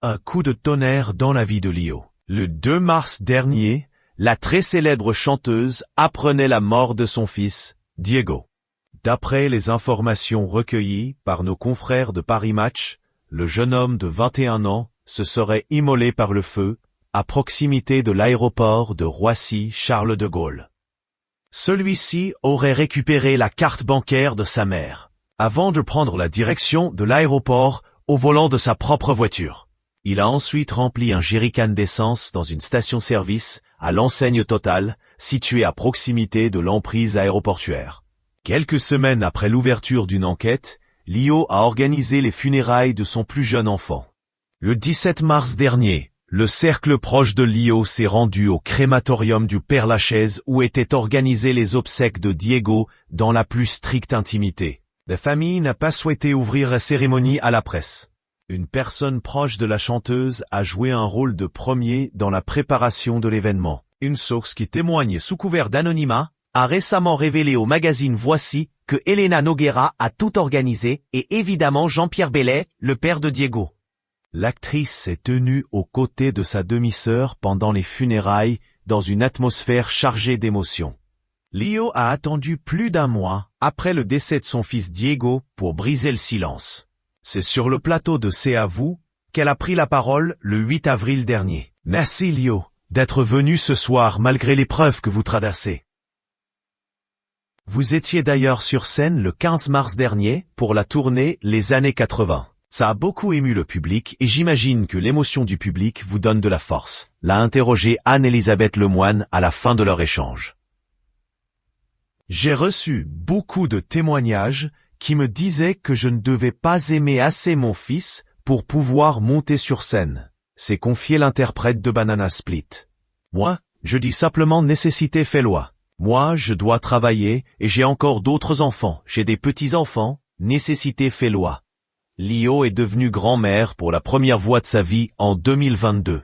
Un coup de tonnerre dans la vie de Lio. Le 2 mars dernier, la très célèbre chanteuse apprenait la mort de son fils, Diego. D'après les informations recueillies par nos confrères de Paris Match, le jeune homme de 21 ans se serait immolé par le feu, à proximité de l'aéroport de Roissy-Charles de Gaulle. Celui-ci aurait récupéré la carte bancaire de sa mère, avant de prendre la direction de l'aéroport au volant de sa propre voiture. Il a ensuite rempli un jerrycan d'essence dans une station-service à l'enseigne Total, située à proximité de l'emprise aéroportuaire. Quelques semaines après l'ouverture d'une enquête, Lio a organisé les funérailles de son plus jeune enfant. Le 17 mars dernier, le cercle proche de Lio s'est rendu au crématorium du Père-Lachaise où étaient organisées les obsèques de Diego dans la plus stricte intimité. La famille n'a pas souhaité ouvrir la cérémonie à la presse. Une personne proche de la chanteuse a joué un rôle de premier dans la préparation de l'événement. Une source qui témoigne sous couvert d'anonymat a récemment révélé au magazine Voici que Elena Noguera a tout organisé et évidemment Jean-Pierre Bellet, le père de Diego. L'actrice s'est tenue aux côtés de sa demi-sœur pendant les funérailles dans une atmosphère chargée d'émotions. Lio a attendu plus d'1 mois après le décès de son fils Diego pour briser le silence. C'est sur le plateau de C'est à vous qu'elle a pris la parole le 8 avril dernier. Merci Lio d'être venu ce soir malgré l'épreuve que vous traversez. Vous étiez d'ailleurs sur scène le 15 mars dernier pour la tournée Les années 80. Ça a beaucoup ému le public et j'imagine que l'émotion du public vous donne de la force, l'a interrogé Anne-Elisabeth Lemoine à la fin de leur échange. J'ai reçu beaucoup de témoignages qui me disaient que je ne devais pas aimer assez mon fils pour pouvoir monter sur scène. C'est confié l'interprète de Banana Split. Moi, je dis simplement nécessité fait loi. Moi, je dois travailler et j'ai encore d'autres enfants. J'ai des petits-enfants, nécessité fait loi. Lio est devenue grand-mère pour la première fois de sa vie en 2022.